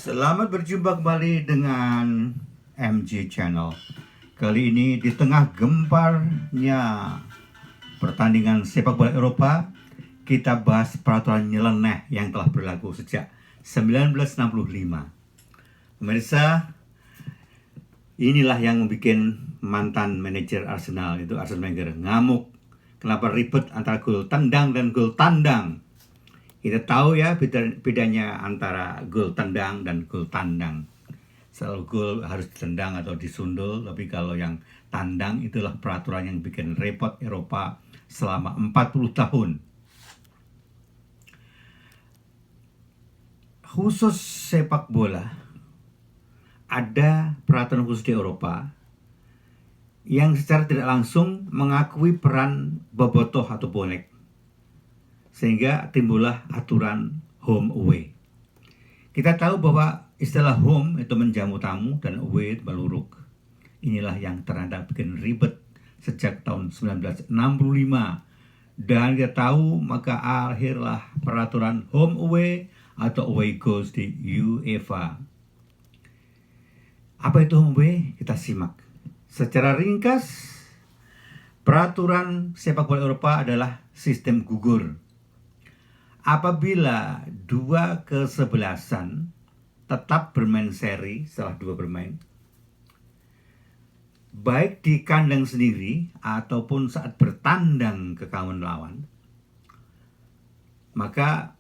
Selamat berjumpa kembali dengan MG Channel. Kali ini di tengah gemparnya pertandingan sepak bola Eropa, kita bahas peraturan nyeleneh yang telah berlaku sejak 1965. Pemirsa, inilah yang membuat mantan manajer Arsenal itu Arsene Wenger ngamuk. Kenapa ribet antara gol tendang dan gol tandang? Kita tahu ya bedanya antara gol tendang dan gol tandang. Selalu gol harus ditendang atau disundul, tapi kalau yang tandang itulah peraturan yang bikin repot Eropa selama 40 tahun. Khusus sepak bola, ada peraturan khusus di Eropa yang secara tidak langsung mengakui peran bobotoh atau bonek, sehingga timbullah aturan home away. Kita tahu bahwa istilah home itu menjamu tamu dan away itu meluruk. Inilah yang ternyata bikin ribet sejak tahun 1965. Dan kita tahu maka akhirlah peraturan home away atau away goals di UEFA. Apa itu home away? Kita simak. Secara ringkas, peraturan sepak bola Eropa adalah sistem gugur. Apabila dua kesebelasan tetap bermain seri setelah dua bermain, baik di kandang sendiri ataupun saat bertandang ke kawan lawan, maka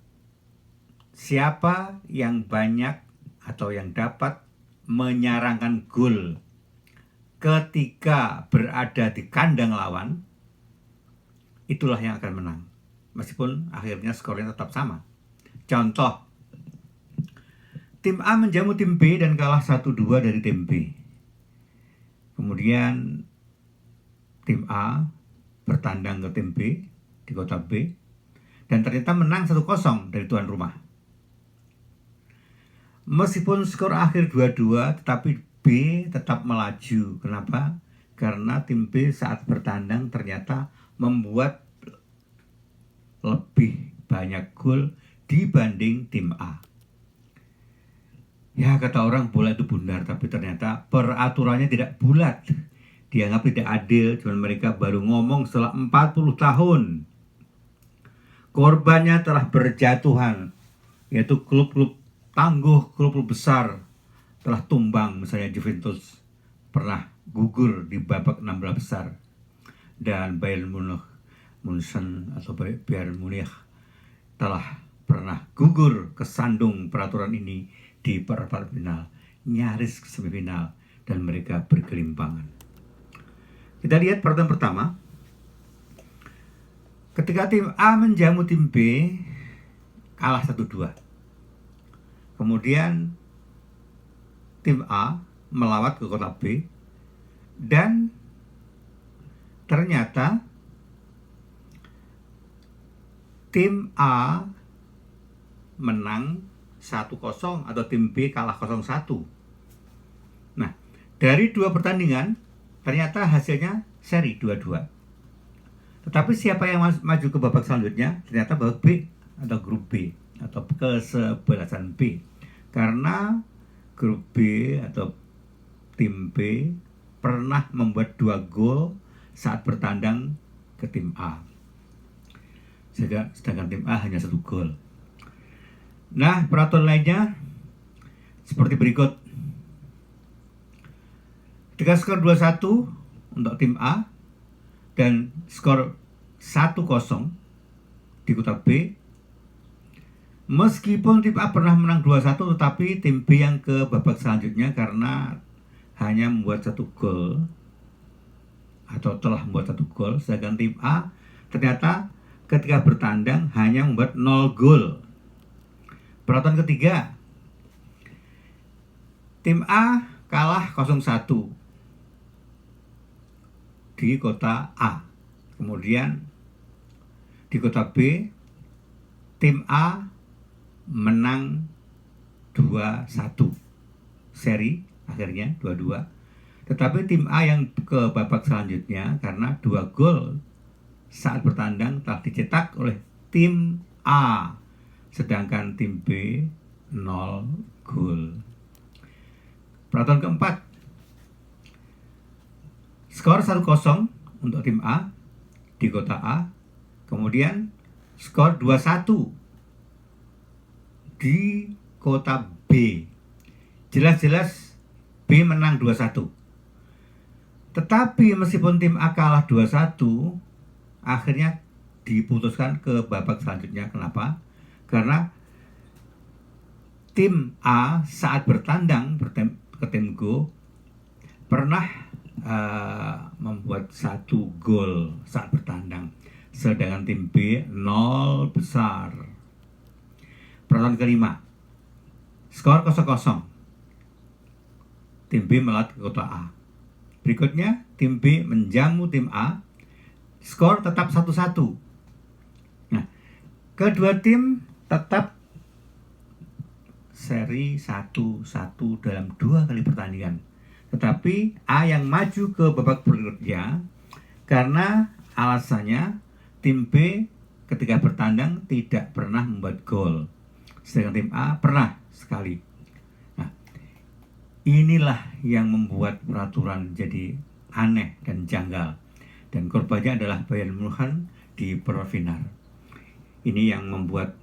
siapa yang banyak atau yang dapat menyarangkan gol ketika berada di kandang lawan, itulah yang akan menang. Meskipun akhirnya skornya tetap sama. Contoh, tim A menjamu tim B dan kalah 1-2 dari tim B. Kemudian tim A bertandang ke tim B di kota B dan ternyata menang 1-0 dari tuan rumah. Meskipun skor akhir 2-2, tetapi B tetap melaju. Kenapa? Karena tim B saat bertandang ternyata membuat lebih banyak gol dibanding tim A. Ya, kata orang bola itu bundar, tapi ternyata peraturannya tidak bulat. Dianggap tidak adil, cuman mereka baru ngomong setelah 40 tahun. Korbannya telah berjatuhan, yaitu klub-klub tangguh, klub-klub besar telah tumbang. Misalnya Juventus pernah gugur di babak 16 besar, dan Bayern Munchen atau Bayern Munich telah pernah gugur kesandung peraturan ini di perempat final, nyaris ke semifinal, dan mereka bergelimpangan. Kita lihat peraturan pertama. Ketika tim A menjamu tim B, kalah 1-2. Kemudian tim A melawat ke kota B dan ternyata tim A menang 1-0 atau tim B kalah 0-1. Nah, dari dua pertandingan ternyata hasilnya seri 2-2. Tetapi siapa yang maju ke babak selanjutnya? Ternyata babak B atau grup B atau kesebelasan B. Karena grup B atau tim B pernah membuat 2 gol saat bertandang ke tim A. Sedangkan tim A hanya 1 gol. Nah, peraturan lainnya seperti berikut. Ketika skor 2-1 untuk tim A dan skor 1-0 di kota B, meskipun tim A pernah menang 2-1, tetapi tim B yang ke babak selanjutnya karena hanya membuat 1 gol atau telah membuat 1 gol, sedangkan tim A ternyata ketika bertandang hanya membuat 0 gol. Peraturan ketiga, tim A kalah 0-1 di kota A. Kemudian di kota B, tim A menang 2-1. Seri akhirnya 2-2. Tetapi tim A yang ke babak selanjutnya karena 2 gol saat bertandang telah dicetak oleh tim A, sedangkan tim B 0 gol. Peraturan keempat, skor 1-0 untuk tim A di kota A, kemudian skor 2-1 di kota B. Jelas-jelas B menang 2-1. Tetapi meskipun tim A kalah 2-1, akhirnya diputuskan ke babak selanjutnya. Kenapa? Karena tim A saat bertandang ke tim Go pernah membuat 1 gol saat bertandang, sedangkan tim B 0 besar. Peraturan kelima, skor 0-0, tim B melatih ke kota A. Berikutnya tim B menjamu tim A, skor tetap 1-1. Nah, kedua tim tetap seri 1-1 dalam 2 kali pertandingan. Tetapi A yang maju ke babak berikutnya karena alasannya tim B ketika bertandang tidak pernah membuat gol, sedangkan tim A pernah sekali. Nah, inilah yang membuat peraturan jadi aneh dan janggal, dan korbannya adalah Bayern Munchen di perfinar. Ini yang membuat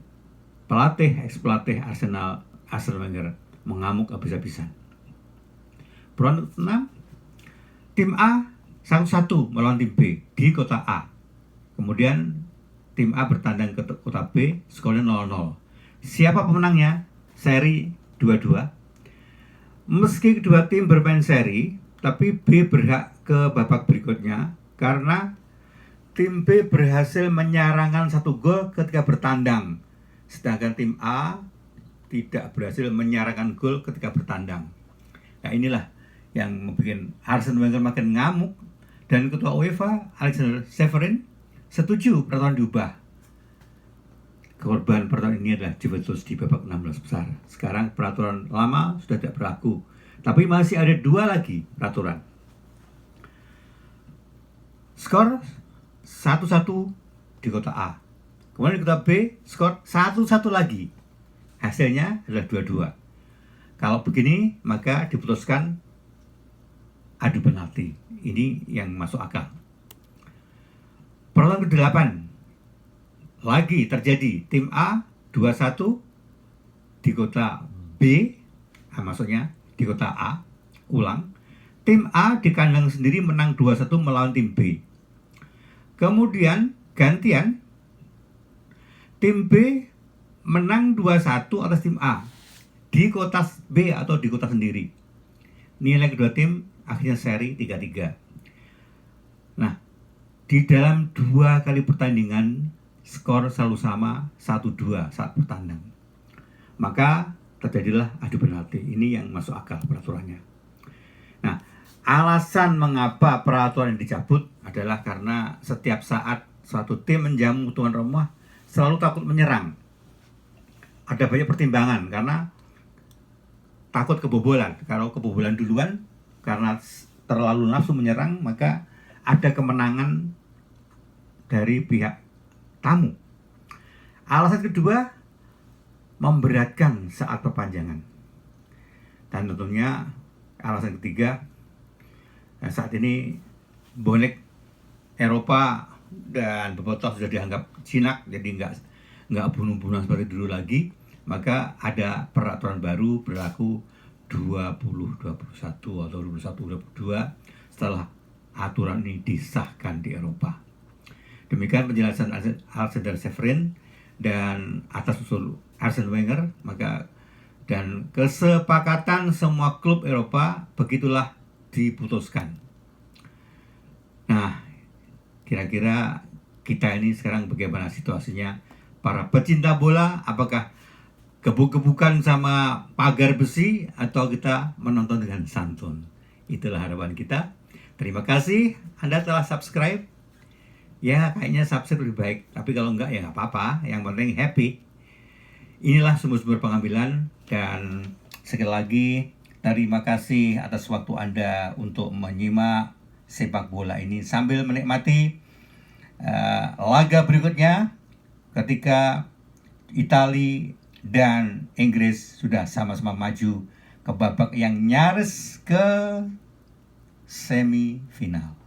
ex-pelatih Arsenal, Arsene Wenger, mengamuk habis-habisan. Peraturan 6, tim A 1-1 melawan tim B di kota A. Kemudian tim A bertandang ke kota B, skornya 0-0. Siapa pemenangnya? Seri 2-2. Meski kedua tim bermain seri, tapi B berhak ke babak berikutnya karena tim B berhasil menyarangkan 1 gol ketika bertandang, sedangkan tim A tidak berhasil menyarangkan gol ketika bertandang. Nah, inilah yang membuat Arsene Wenger makin ngamuk, dan ketua UEFA Alexander Severin setuju peraturan diubah. Korban peraturan ini adalah Juventus di babak 16 besar. Sekarang peraturan lama sudah tidak berlaku, tapi masih ada 2 lagi peraturan. Skor 1-1 di kota A, kemudian di kota B skor 1-1 lagi. Hasilnya adalah 2-2. Kalau begini maka diputuskan adu penalti. Ini yang masuk akal. Peraturan ke-8 lagi terjadi, tim A 2-1 di kota B, maksudnya di kota A. Ulang, tim A di kandang sendiri menang 2-1 melawan tim B. Kemudian gantian, tim B menang 2-1 atas tim A di kota B atau di kota sendiri. Nilai kedua tim akhirnya seri 3-3. Nah, di dalam 2 kali pertandingan skor selalu sama 1-2 saat bertandang. Maka terjadilah adu penalti. Ini yang masuk akal peraturannya. Nah, alasan mengapa peraturan dicabut adalah karena setiap saat suatu tim menjamu tuan rumah selalu takut menyerang. Ada banyak pertimbangan karena takut kebobolan. Kalau kebobolan duluan karena terlalu nafsu menyerang, maka ada kemenangan dari pihak tamu. Alasan kedua, memberatkan saat perpanjangan. Dan tentunya alasan ketiga, saat ini bonek Eropa dan bobotoh sudah dianggap jinak, jadi nggak bunuh-bunuhan seperti dulu lagi. Maka ada peraturan baru berlaku 2021 atau 2021-2022 setelah aturan ini disahkan di Eropa. Demikian penjelasan Alexander Severin dan atas usul Arsene Wenger, maka dan kesepakatan semua klub Eropa begitulah diputuskan. Nah, kira-kira kita ini sekarang bagaimana situasinya? Para pecinta bola, apakah gebuk-gebukan sama pagar besi atau kita menonton dengan santun? Itulah harapan kita. Terima kasih Anda telah subscribe. Ya, kayaknya subscribe lebih baik, tapi kalau enggak ya nggak apa-apa. Yang penting happy. Inilah sumber-sumber pengambilan, dan sekali lagi terima kasih atas waktu Anda untuk menyimak sepak bola ini sambil menikmati laga berikutnya ketika Italia dan Inggris sudah sama-sama maju ke babak yang nyaris ke semifinal.